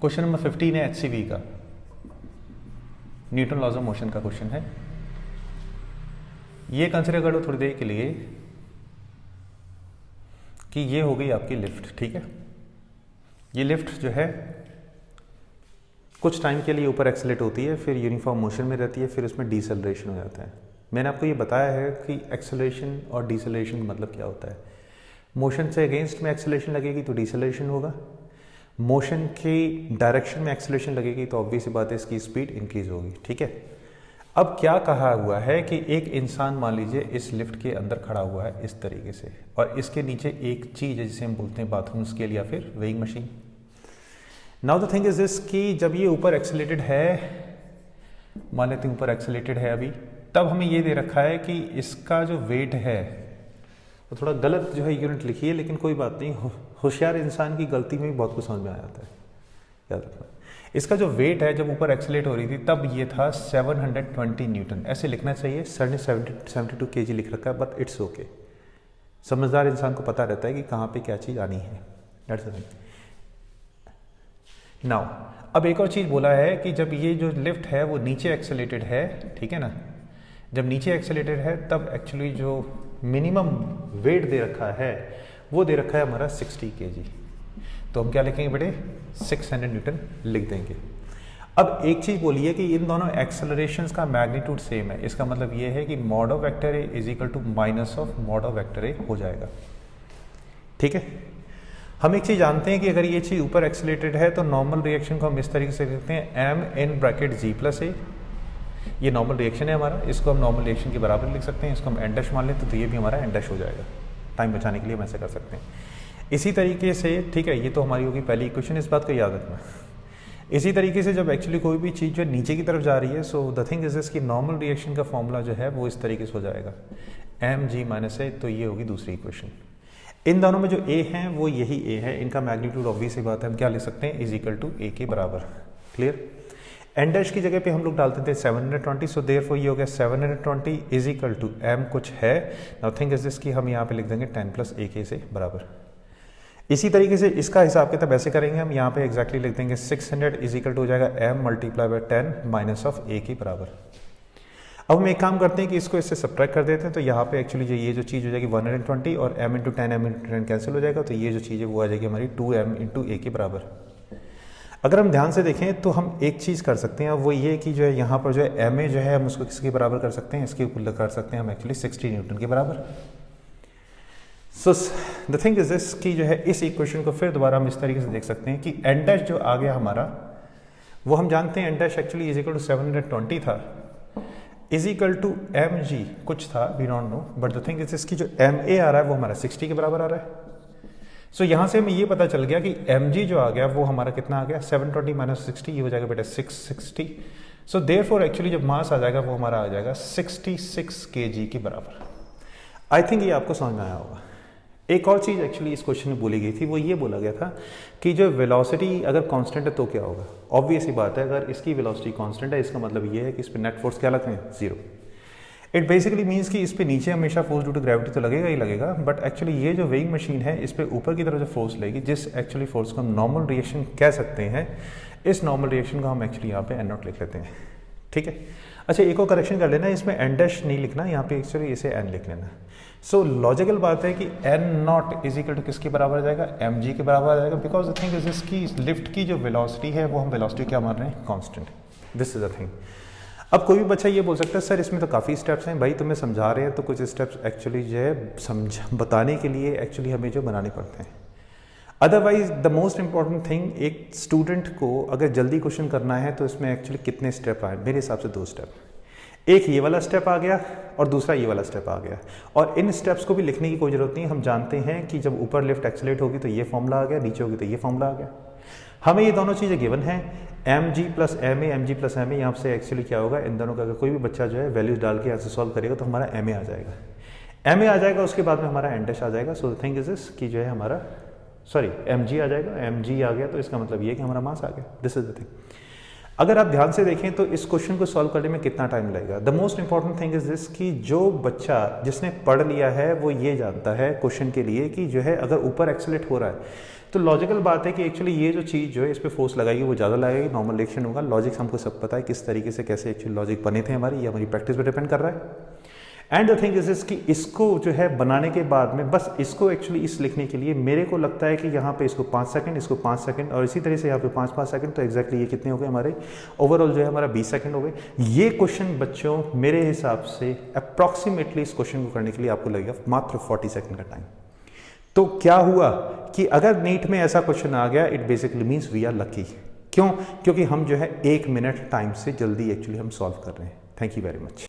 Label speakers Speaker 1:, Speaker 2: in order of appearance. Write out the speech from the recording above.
Speaker 1: Question number 15 है HCV का, Newton laws of motion का क्वेश्चन है। ये कंसिडर कर लो थोड़ी देर के लिए कि ये हो गई आपकी लिफ्ट, ठीक है। ये लिफ्ट जो है कुछ टाइम के लिए ऊपर एक्सेलेरेट होती है, फिर यूनिफॉर्म मोशन में रहती है, फिर उसमें डिसेलरेशन हो जाता है। मैंने आपको ये बताया है कि एक्सेलरेशन और डिसेलरेशन मतलब क्या होता है। मोशन से अगेंस्ट में एक्सेलरेशन लगेगी तो डिसेलरेशन होगा, मोशन की डायरेक्शन में एक्सेलरेशन लगेगी तो ऑब्वियस सी बात है इसकी स्पीड इंक्रीज होगी, ठीक है। अब क्या कहा हुआ है कि एक इंसान मान लीजिए इस लिफ्ट के अंदर खड़ा हुआ है इस तरीके से, और इसके नीचे एक चीज़ है जिसे हम बोलते हैं बाथरूम स्केल या फिर weighing machine. Now the thing is this कि जब ये ऊपर एक्सेलरेटेड है, मान लेते हैं ऊपर एक्सेलरेटेड है अभी, तब हमें ये दे रखा है कि इसका जो वेट है वो थोड़ा गलत जो है यूनिट लिखी है, लेकिन कोई बात नहीं, होशियार इंसान की गलती में भी बहुत कुछ समझ में आ जाता है, याद रखना। इसका जो वेट है जब ऊपर एक्सेलरेट हो रही थी तब ये था 720 न्यूटन, ऐसे लिखना चाहिए। सर ने 72 kg लिख रखा है, बट इट्स ओके। समझदार इंसान को पता रहता है कि कहाँ पे क्या चीज़ आनी है। नाउ अब एक और चीज़ बोला है कि जब ये जो लिफ्ट है वो नीचे एक्सेलरेटेड है, ठीक है ना, जब नीचे एक्सेलरेटेड है तब एक्चुअली जो मिनिमम वेट दे रखा है वो दे रखा है हमारा 60 kg। तो हम क्या लिखेंगे बेटे, 600 न्यूटन लिख देंगे। अब एक चीज़ बोलिए कि इन दोनों एक्सेलरेशंस का मैग्नीट्यूड सेम है, इसका मतलब ये है कि mod of vector A is equal to minus of mod of vector A हो जाएगा, ठीक है। हम एक चीज़ जानते हैं कि अगर ये चीज़ ऊपर एक्सेलरेटेड है तो नॉर्मल रिएक्शन को हम इस तरीके से लिखते हैं m in bracket g plus A. ये नॉर्मल रिएक्शन है हमारा, इसको हम नॉर्मल रिएक्शन के बराबर लिख सकते हैं। इसको हम एन डैश मान लें तो ये भी हमारा एन डैश हो जाएगा। टाइम बचाने के लिए हम ऐसे कर सकते हैं। इसी तरीके से, ठीक है, ये तो हमारी होगी पहली इक्वेशन, इस बात को याद रखना। इसी तरीके से जब एक्चुअली कोई भी चीज़ जो नीचे की तरफ जा रही है, सो द थिंग इज इसकी नॉर्मल रिएक्शन का फॉर्मूला जो है वो इस तरीके से हो जाएगा एम जी माइनस ए। तो ये होगी दूसरी इक्वेशन। इन दोनों में जो ए है वो यही ए है, इनका मैग्नीट्यूड ऑब्वियस सी बात है, हम क्या लिख सकते हैं, इज इक्वल टू ए के बराबर। क्लियर। एन डैश की जगह पे हम लोग डालते थे 720, सो देयरफॉर ये हो गया 720 इज इक्वल टू एम कुछ है, नाउ थिंग इज दिस कि हम यहाँ पे लिख देंगे 10 प्लस ए के से बराबर। इसी तरीके से इसका हिसाब किताब ऐसे करेंगे हम, यहाँ पे एग्जैक्टली लिख देंगे 600 इज इक्वल टू हो जाएगा M multiply by 10 minus of A के बराबर। अब हम एक काम करते हैं कि इसको इससे सब्ट्रैक्ट कर देते हैं, तो यहाँ पे एक्चुअली ये जो चीज़ हो जाएगी 120 और m into 10 m into 10 cancel हो जाएगा, तो ये जो चीज़ है वो आ जाएगी हमारी 2m इंटू ए के बराबर। अगर हम ध्यान से देखें तो हम एक चीज़ कर सकते हैं, वो ये कि जो है यहाँ पर जो है ma जो है हम उसको किसके बराबर कर सकते हैं, इसके ऊपर कर सकते हैं हम एक्चुअली 60 न्यूटन के बराबर। So the thing is this कि जो है इस इक्वेशन को फिर दोबारा हम इस तरीके से देख सकते हैं कि एन डैश जो आ गया हमारा, वो हम जानते हैं N dash actually is equal to 720 था, is equal to M G कुछ था, we don't know, but the thing is इसकी जो एम ए आ रहा है वो हमारा 60 के बराबर आ रहा है। सो यहाँ से हमें ये पता चल गया कि एम जी जो आ गया वो हमारा कितना आ गया, 720 माइनस 60, ये हो जाएगा बेटा 660। सो देयरफॉर एक्चुअली जब मास आ जाएगा वो हमारा आ जाएगा 66 kg के बराबर। आई थिंक ये आपको समझ में आया होगा। एक और चीज़ एक्चुअली इस क्वेश्चन में बोली गई थी, वो ये बोला गया था कि जो वेलोसिटी अगर कांस्टेंट है तो क्या होगा। ऑब्वियस ही बात है, अगर इसकी वेलोसिटी कांस्टेंट है इसका मतलब ये है कि इस पर नेट फोर्स क्या लगते हैं, जीरो। इट बेसिकली मीन्स कि इस पे नीचे हमेशा फोर्स ड्यू टू ग्रेविटी तो लगेगा ही लगेगा, बट एक्चुअली ये जो वेइंग मशीन है इस पे ऊपर की तरफ जो फोर्स लेगी, जिस एक्चुअली फोर्स को हम नॉर्मल रिएक्शन कह सकते हैं, इस नॉर्मल रिएक्शन को हम एक्चुअली यहाँ पे एन नॉट लिख लेते हैं, ठीक है। अच्छा, एक और करेक्शन कर लेना, इसमें एन डैश नहीं लिखना, यहाँ पे एक्चुअली इसे एन लिख लेना। सो लॉजिकल बात है कि N not is equal to किसके बराबर आ जाएगा, एम जी के बराबर आ जाएगा, बिकॉज द थिंग इज इसकी लिफ्ट की जो वेलोसिटी है वो हम वेलोसिटी क्या मान रहे हैं, constant. This is the thing. अब कोई भी बच्चा ये बोल सकता है सर इसमें तो काफ़ी स्टेप्स हैं, भाई तुम्हें समझा रहे हैं तो कुछ स्टेप्स एक्चुअली जो है बताने के लिए एक्चुअली हमें जो बनाने पड़ते हैं। Otherwise the most important thing, एक स्टूडेंट को अगर जल्दी क्वेश्चन करना है तो इसमें एक्चुअली कितने स्टेप आए, मेरे हिसाब से 2 स्टेप। एक ये वाला स्टेप आ गया और दूसरा ये वाला स्टेप आ गया, और इन स्टेप्स को भी लिखने की कोई जरूरत नहीं। हम जानते हैं कि जब ऊपर लिफ्ट एक्सेलरेट होगी तो ये फॉर्मूला आ गया, नीचे होगी तो ये फॉर्मूला आ गया। हमें ये दोनों चीज़ें गिवन हैं, M G plus M A, M G plus M A. यहाँ से एक्चुअली क्या होगा, इन दोनों का अगर कोई भी बच्चा जो है वैल्यूज डाल के ऐसे सॉल्व करेगा तो हमारा एम ए आ जाएगा, एम ए आ जाएगा, उसके बाद में हमारा एन डैश आ जाएगा। So the thing is this कि जो है हमारा एम जी आ जाएगा, एम जी आ गया तो इसका मतलब ये कि हमारा मास आ गया। This is the thing. अगर आप ध्यान से देखें तो इस क्वेश्चन को सॉल्व करने में कितना टाइम लगेगा। The most important thing is this कि जो बच्चा जिसने पढ़ लिया है वो ये जानता है क्वेश्चन के लिए कि जो है अगर ऊपर एक्सेलरेट हो रहा है तो लॉजिकल बात है कि एक्चुअली ये जो चीज़ जो है इस पर फोर्स लगाएगी वो ज़्यादा लगाएगी, नॉर्मल रिएक्शन होगा। लॉजिक्स हमको सब पता है किस तरीके से कैसे एक्चुअली लॉजिक बने थे हमारे, ये हमारी प्रैक्टिस पर डिपेंड कर रहा है। एंड द थिंग इज कि इसको जो है बनाने के बाद में बस इसको एक्चुअली इस लिखने के लिए मेरे को लगता है कि यहाँ पे इसको 5 सेकंड, इसको 5 सेकंड और इसी तरह से यहाँ पे 5-5 सेकंड, तो एक्जैक्टली ये कितने हो गए हमारे ओवरऑल जो है हमारा 20 सेकंड हो गए। ये क्वेश्चन बच्चों मेरे हिसाब से अप्रॉक्सीमेटली इस क्वेश्चन को करने के लिए आपको लगेगा मात्र 40 सेकंड का टाइम। तो क्या हुआ कि अगर नीट में ऐसा क्वेश्चन आ गया, it basically means we are lucky. क्यों? क्योंकि हम जो है 1 मिनट टाइम से जल्दी एक्चुअली हम सॉल्व कर रहे हैं। Thank you very much.